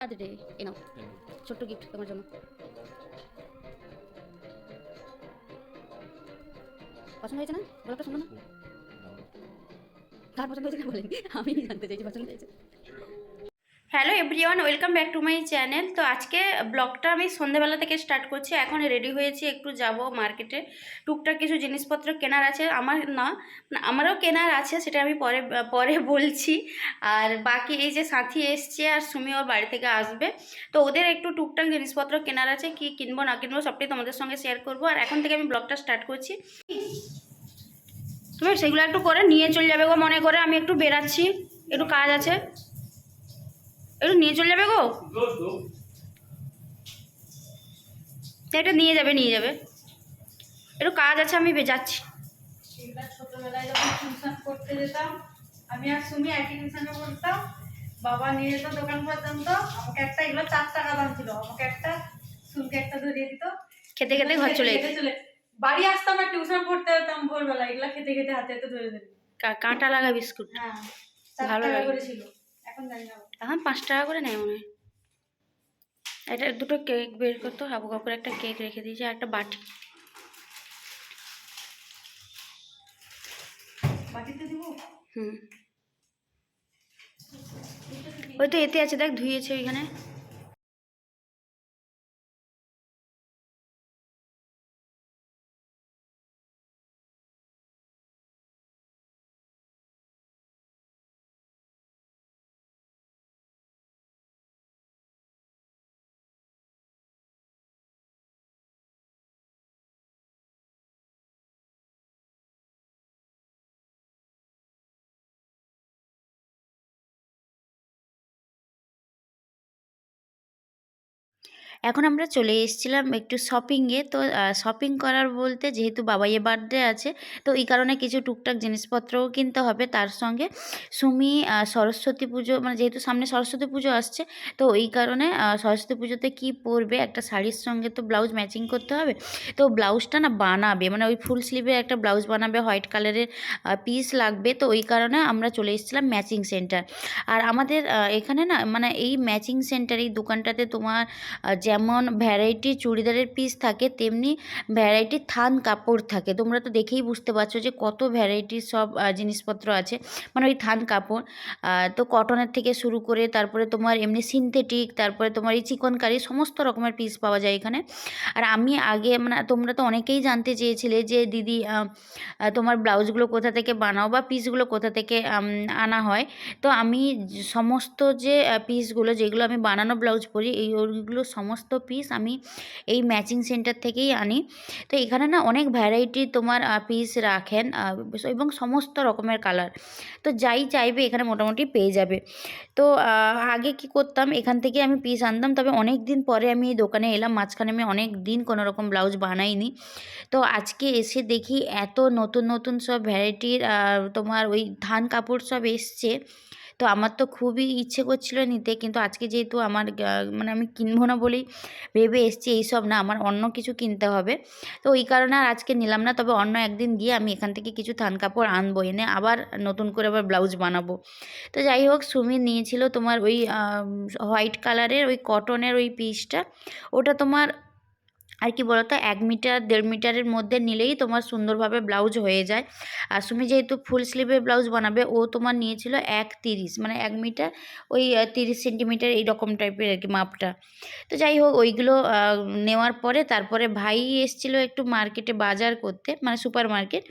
Birthday এ নাও ছোট্ট gift তোমার জন্য। পছন্দ হয়েছে না? গোলাপটা সুন্দর না? কার পছন্দ হয়েছে না বলেন, আমি জানতে চাইছি পছন্দ হয়েছে। Hello everyone, welcome back to my channel. তো আজকে ব্লগটা আমি সন্ধ্যেবেলা থেকে স্টার্ট করছি। এখন রেডি হয়েছি, একটু যাব মার্কেটে। টুকটাক কিছু জিনিসপত্র কেনার আছে, আমার না আমারও কেনার আছে, সেটা আমি পরে পরে বলছি। আর বাকি এই যে সাথী এসছে আর সুমি ওর বাড়ি থেকে আসবে, তো ওদের একটু টুকটাক জিনিসপত্র কেনার আছে। কি কিনবো না কিনবো সবটাই তোমাদের সঙ্গে শেয়ার করবো। আর এখন থেকে আমি ব্লগটা স্টার্ট করছি। তুমি সেগুলো একটু করে নিয়ে চলে যাবে গো, মনে করে আমি একটু বেরাচ্ছি, একটু কাজ আছে, একটু নিয়ে চলে যাবে গো। এটা নিয়ে যাবে নিয়ে যাবে, একটু কাজ আছে, আমি যাচ্ছি। ছোটবেলায় যখন টিউশন করতে যেতাম, আমি আর সুমি একই টিউশনে পড়তাম। বাবা নিয়ে যেত দোকান পর্যন্ত, আমাকে একটা, এগুলো 4 টাকা দাম ছিল, আমাকে একটা, সুমিকে একটা ধরিয়ে দিত। খেতে খেতে ঘর চলে যেতে। বাড়ি আসতাম আর টিউশন পড়তে যেতাম ভোরবেলা, এগুলো খেতে খেতে হাতে হাতে ধরে ধরে। কাঁটা লাগা বিস্কুট। হ্যাঁ, ভালো 4 টাকা লাগে। করে ছিল, এখন জানি না। এখন 5 টাকা করে নেয় মনে হয়। এটা দুটো কেক বের করতো, হাবু কাপড় একটা কেক রেখে দিয়েছে আর একটা বাটি। বাটিতে দিব। হুম, ওই তো এতে আছে, দেখ ধুয়েছে ওইখানে। এখন আমরা চলে এসেছিলাম একটু শপিংয়ে। তো শপিং করার বলতে, যেহেতু বাবাইয়ের বার্থডে আছে, তো এই কারণে কিছু টুকটাক জিনিসপত্রও কিনতে হবে। তার সঙ্গে সুমি সরস্বতী পুজো, মানে যেহেতু সামনে সরস্বতী পুজো আসছে, তো এই কারণে সরস্বতী পুজোতে কি পরবে, একটা শাড়ির সঙ্গে তো ব্লাউজ ম্যাচিং করতে হবে। তো ব্লাউজটা না বানাবে, মানে ওই ফুল স্লিভের একটা ব্লাউজ বানাবে, হোয়াইট কালারের পিস লাগবে। তো ওই কারণে আমরা চলে এসেছিলাম ম্যাচিং সেন্টার। আর আমাদের এখানে না, মানে এই ম্যাচিং সেন্টার, এই দোকানটাতে তোমার যেমন ভ্যারাইটি চুড়িদারের পিস থাকে, তেমনি ভ্যারাইটি থান কাপড় থাকে। তোমরা তো দেখেই বুঝতে পারছো যে কত ভ্যারাইটির সব জিনিসপত্র আছে, মানে ওই থান কাপড়। তো কটনের থেকে শুরু করে, তারপরে তোমার এমনি সিনথেটিক, তারপরে তোমার এই চিকনকারি, সমস্ত রকমের পিস পাওয়া যায় এখানে। আর আমি আগে, মানে তোমরা তো অনেকেই জানতে চেয়েছিলে যে দিদি তোমার ব্লাউজগুলো কোথা থেকে বানাও বা পিসগুলো কোথা থেকে আনা হয়। তো আমি সমস্ত যে পিসগুলো, যেগুলো আমি বানানো ব্লাউজ পরি, ওইগুলো সমস্ত পিস আমি এই ম্যাচিং সেন্টার থেকেই আনি। তো এখানে না অনেক ভ্যারাইটি তোমার পিস রাখেন, এবং সমস্ত রকমের কালার। তো যাই চাইবে এখানে মোটামুটি পেয়ে যাবে। তো আগে কি করতাম, এখান থেকে আমি পিস আনতাম, তবে অনেক দিন পরে আমি এই দোকানে এলাম। মাঝখানে আমি অনেক দিন কোনো রকম ব্লাউজ বানাইনি। তো আজকে এসে দেখি এত নতুন নতুন সব ভ্যারাইটির তোমার ওই থান কাপড় সব এসছে। তো আমার তো খুবই ইচ্ছে করছিল নিতে, কিন্তু আজকে যেহেতু আমার মানে আমি কিনবো না বলেই ভেবে এসছি, এইসব না, আমার অন্য কিছু কিনতে হবে। তো ওই কারণে আর আজকে নিলাম না, তবে অন্য একদিন গিয়ে আমি এখান থেকে কিছু থান কাপড় আনবো, এনে আবার নতুন করে আবার ব্লাউজ বানাবো। তো যাই হোক, সুমি নিয়েছিল তোমার ওই হোয়াইট কালারের ওই কটনের ওই পিসটা। ওটা তোমার আর কি বলতো, 1 মিটার 1.5 মিটারের মধ্যে নিলেই তোমার সুন্দরভাবে ব্লাউজ হয়ে যায়। আর সুমি যেহেতু ফুল স্লিভের ব্লাউজ বানাবে, ও তোমার নিয়েছিল 1.30, মানে 1 মিটার ওই 30 সেন্টিমিটার এইরকম টাইপের আর কি মাপটা। তো যাই হোক, ওইগুলো নেওয়ার পরে তারপরে ভাই এসেছিলো একটু মার্কেটে বাজার করতে, মানে সুপার মার্কেট।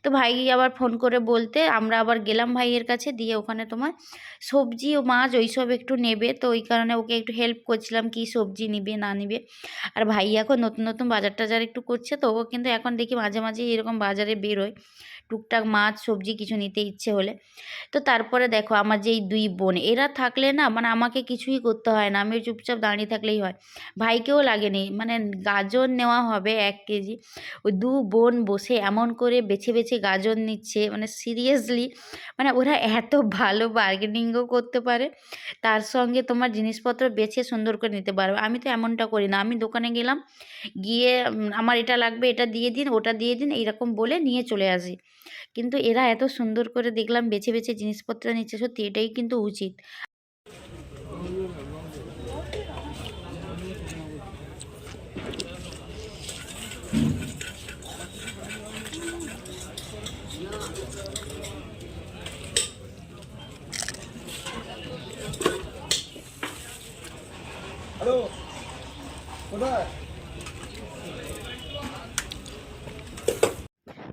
তো ভাই আবার ফোন করে বলতে আমরা আবার গেলাম ভাইয়ের কাছে, দিয়ে ওখানে তোমার সবজি ও মাছ ওইসব একটু নেবে। তো ওই কারণে ওকে একটু হেল্প করছিলাম, কি সবজি নিবে না নিবে। আর ভাই এখন নতুন নতুন বাজার টাজার একটু করছে, তো ও কিন্তু এখন দেখি মাঝে মাঝে এরকম বাজারে বেরোয় টুকটাক মাছ সবজি কিছু নিতে ইচ্ছে হলে। তো তারপরে দেখো, আমার যে এই 2 বোন, এরা থাকলে না, মানে আমাকে কিছুই করতে হয় না, আমি চুপচাপ দাঁড়িয়ে থাকলেই হয়। ভাইকেও লাগেনি, মানে গাজর নেওয়া হবে 1 কেজি, ওই 2 বোন বসে এমন করে বেছে বেছে গাজর নিচ্ছে, মানে সিরিয়াসলি, মানে ওরা এত ভালো বার্গেনিংও করতে পারে, তার সঙ্গে তোমার জিনিসপত্র বেছে সুন্দর করে নিতে পারবে। আমি তো এমনটা করি না, আমি দোকানে গেলাম, গিয়ে আমার এটা লাগবে, এটা দিয়ে দিন, ওটা দিয়ে দিন, এইরকম বলে নিয়ে চলে আসি। কিন্তু এরা এত সুন্দর করে দেখলাম বেছে বেছে জিনিসপত্র নিচ্ছে, সত্যি এটাই কিন্তু উচিত।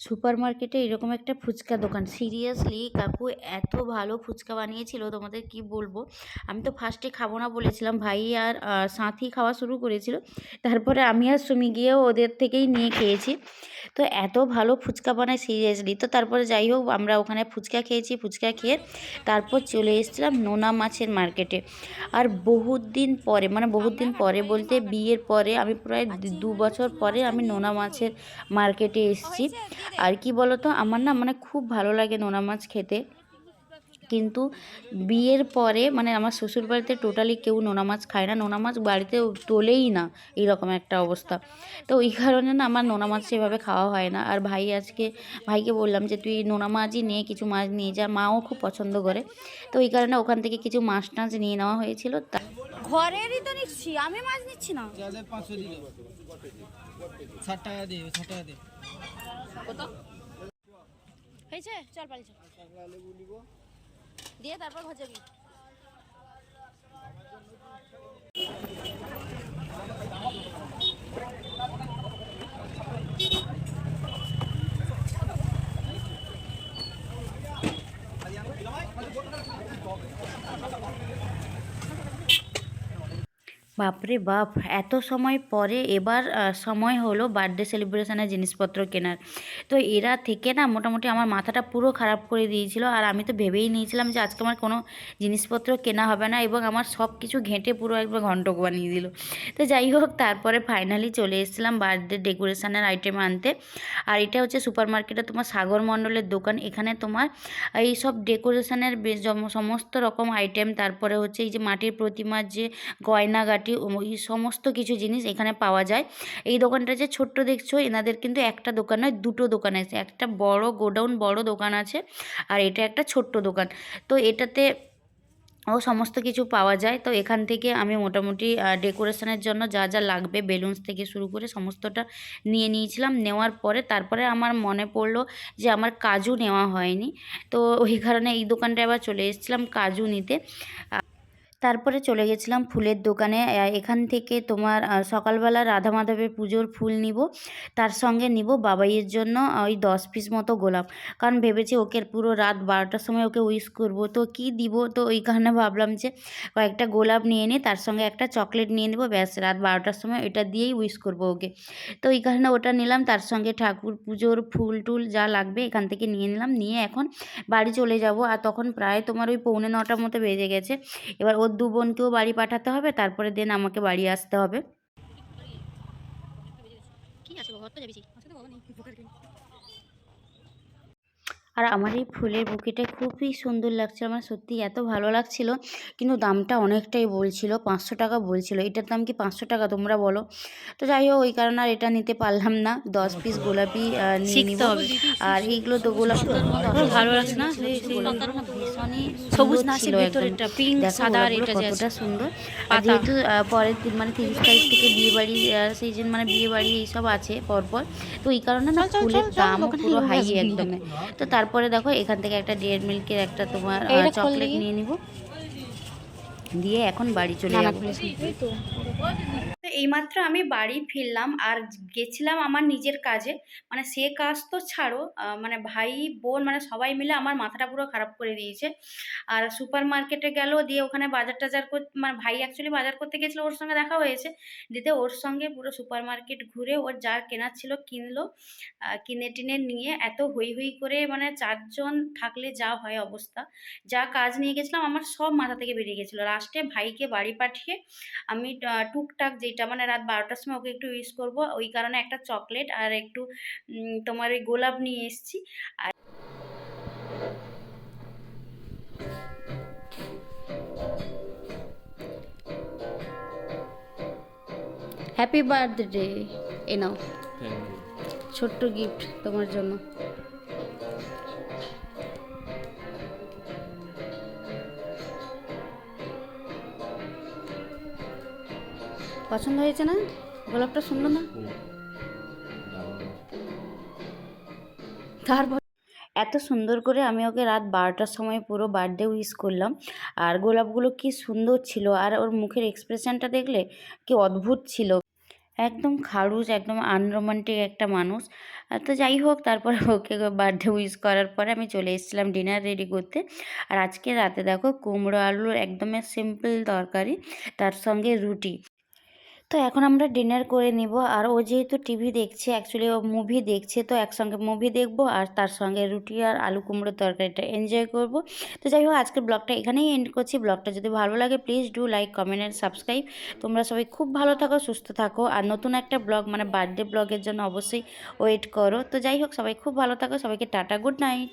সুপার মার্কেটে এরকম একটা ফুচকা দোকান, সিরিয়াসলি কাকু এত ভালো ফুচকা বানিয়েছিল তোমাদের কি বলবো। আমি তো ফার্স্টে খাবো না বলেছিলাম, ভাই আর সাথী খাওয়া শুরু করেছিল, তারপরে আমি আর সুমি গিয়েও ওদের থেকেই নিয়ে খেয়েছি। তো এত ভালো ফুচকা বানায় সিরিয়াসলি। তো তারপরে যাই হোক আমরা ওখানে ফুচকা খেয়েছি, ফুচকা খেয়ে তারপর চলে এসেছিলাম নোনা মাছের মার্কেটে। আর বহুত দিন পরে, মানে বহুত দিন পরে বলতে বিয়ের পরে, আমি প্রায় 2 বছর পরে আমি নোনা মাছের মার্কেটে এসেছি। আর কি বলতো, আমার না মানে খুব ভালো লাগে নোনা মাছ খেতে, কিন্তু বিয়ের পরে মানে আমার শ্বশুরবাড়িতে টোটালি কেউ নোনা মাছ খায় না, নোনা মাছ বাড়িতে তোলেই না, এইরকম একটা অবস্থা। তো ওই কারণে না আমার নোনা মাছ সেভাবে খাওয়া হয় না। আর ভাইকে বললাম যে তুই নোনা মাছই নিয়ে কিছু মাছ নিয়ে যা, মাও খুব পছন্দ করে। তো এই কারণে ওখান থেকে কিছু মাছ টাছ নিয়ে নেওয়া হয়েছিল। ঘরেরই তো নিচ্ছি, আমি মাছ নিচ্ছি না। 500 দিলে 60 টাকা দিয়ে 60 টাকা দিয়ে কত হয়েছে? চল পালি চল দিয়ে তারপর ঘর যাবি। বাপরে বাপ, এত সময় পরে এবার সময় হলো বার্থডে সেলিব্রেশনের জিনিসপত্র কেনার। তো এরা থেকে না মোটামুটি আমার মাথাটা পুরো খারাপ করে দিয়েছিল। আর আমি তো ভেবেই নিয়েছিলাম যে আজকে আমার কোনো জিনিসপত্র কেনা হবে না, এবং আমার সব কিছু ঘেঁটে পুরো একবার ঘন্টক বানিয়ে দিল। তো যাই হোক তারপরে ফাইনালি চলে এসেছিলাম বার্থডে ডেকোরেশনের আইটেম আনতে। আর এটা হচ্ছে সুপার মার্কেটে তোমার সাগর মণ্ডলের দোকান। এখানে তোমার এই সব ডেকোরেশনের সমস্ত রকম আইটেম, তারপরে হচ্ছে এই যে মাটির প্রতিমার যে গয়নাগাটি, ওই সমস্ত কিছু জিনিস এখানে পাওয়া যায়। এই দোকানটা যে ছোট্ট দেখছো, এনাদের কিন্তু একটা দোকান নয়, দুটো দোকান আছে। একটা বড় গোডাউন, বড় দোকান আছে, আর এটা একটা ছোট্ট দোকান। তো এটাতে সমস্ত কিছু পাওয়া যায়। তো এখান থেকে আমি মোটামুটি ডেকোরেশনের জন্য যা যা লাগবে, বেলুনস থেকে শুরু করে সমস্তটা নিয়ে নিয়েছিলাম। নেওয়ার পরে তারপরে আমার মনে পড়লো যে আমার কাজু নেওয়া হয়নি, তো ওই কারণে এই দোকানটায় আবার চলে এসেছিলাম কাজু নিতে। তারপরে চলে গেছিলাম ফুলের দোকানে। এখান থেকে তোমার সকালবেলা রাধা মাধবের পুজোর ফুল নিব, তার সঙ্গে নিব বাবাইয়ের জন্য ওই 10 পিস মতো গোলাপ। কারণ ভেবেছি ওকে পুরো রাত 12টার সময় ওকে উইশ করব, তো কি দিব, তো ওই কারণে ভাবলাম যে কয়েকটা গোলাপ নিয়ে নিই, তার সঙ্গে একটা চকলেট নিয়ে নেবো, ব্যাস রাত 12টার সময় এটা দিয়েই উইশ করব ওকে। তো এই কারণে ওটা নিলাম, তার সঙ্গে ঠাকুর পুজোর ফুল টুল যা লাগবে এখান থেকে নিয়ে নিলাম। নিয়ে এখন বাড়ি চলে যাব। আর তখন প্রায় তোমার ওই 8:45 মতো বেজে গেছে। এবার ওর 2 বোনকেও বাড়ি পাঠাতে হবে, তারপরে দেন আমাকে বাড়ি আসতে হবে। আর আমার এই ফুলের বুকেটা খুবই সুন্দর লাগছে, আমার সত্যি এত ভালো লাগছিল। কিন্তু দামটা অনেকটাই বলছিল, 500 টাকা বলছিল। এটার দাম কি 500 টাকা তোমরা বলো? তো যাই হোক ওই কারণে আর এটা নিতে পারলাম না। 10 পিস গোলাপি নিয়ে নিব। আর এইগুলো তো গোলাপগুলো ভালো লাগছে না, ভীষণই সবুজ ছিল একদম। দেখো গোলাপগুলো কতটা সুন্দর। আর যেহেতু পরের দিন মানে 30 তারিখ থেকে বিয়ে বাড়ি সিজন, মানে বিয়ে বাড়ি এইসব আছে পরপর, তো এই কারণে না ফুলের দাম পুরো হাই একদম। তো তারপরে দেখো এখান থেকে একটা ডেয়ারি মিল্কের একটা তোমার চকলেট নিয়ে নিব, দিয়ে এখন বাড়ি চলে যাবো। তো এইমাত্র আমি বাড়ি ফিরলাম আর গেছিলাম আমার নিজের কাজে। মানে সে কাজ তো ছাড়ো, মানে ভাই বোন মানে সবাই মিলে আমার মাথাটা পুরো খারাপ করে দিয়েছে। আর সুপার মার্কেটে গেল, দিয়ে ওখানে বাজার টাজার মানে ভাই অ্যাকচুয়ালি বাজার করতে গেছিলো, ওর সঙ্গে দেখা হয়েছে, দিতে ওর সঙ্গে পুরো সুপার মার্কেট ঘুরে ওর যা কেনার ছিল কিনলো। কিনে টিনে নিয়ে এত হই হই করে, মানে 4 জন থাকলে যা হয় অবস্থা, যা কাজ নিয়ে গেছিলাম আমার সব মাথা থেকে বেরিয়ে গেছিলো। লাস্টে ভাইকে বাড়ি পাঠিয়ে আমি টুকটাক যেটা মানে রাত 12টার সময় ওকে একটু উইশ করব, ওই কারণে একটা চকলেট আর একটু তোমার ওই গোলাপ নিয়ে এসেছি। আর হ্যাপি বার্থডে, এ নাও ছোট্ট গিফট তোমার জন্য। পছন্দ হয়েছে না? গোলাপটা সুন্দর না? তারপর এত সুন্দর করে আমি ওকে রাত 12টার সময় পুরো বার্থডে উইশ করলাম। আর গোলাপগুলো কি সুন্দর ছিল, আর ওর মুখের এক্সপ্রেশনটা দেখলে কি অদ্ভুত ছিল। একদম খাড়ুস, একদম আনরোমান্টিক একটা মানুষ। তো যাই হোক, তারপরে ওকে বার্থডে উইশ করার পরে আমি চলে এসেছিলাম ডিনার রেডি করতে। আর আজকে রাতে দেখো কুমড়ো আলুর একদমই সিম্পল তরকারি, তার সঙ্গে রুটি। তো এখন আমরা ডিনার করে নিব। আর ও যেহেতু টিভি দেখছে, অ্যাকচুয়ালি ও মুভি দেখছে, তো একসঙ্গে মুভি দেখব আর তার সঙ্গে রুটি আর আলু কুমড়োর তরকারিটা এনজয় করব। তো যাই হোক, আজকের ব্লগটা এখানেই এন্ড করছি। ব্লগটা যদি ভালো লাগে please do like, comment and subscribe. তোমরা সবাই খুব ভালো থাকো, সুস্থ থাকো, আর নতুন একটা ব্লগ মানে বার্থডে ব্লগের জন্য অবশ্যই ওয়েট করো। তো যাই হোক, সবাই খুব ভালো থাকো, সবাইকে টাটা, গুড নাইট।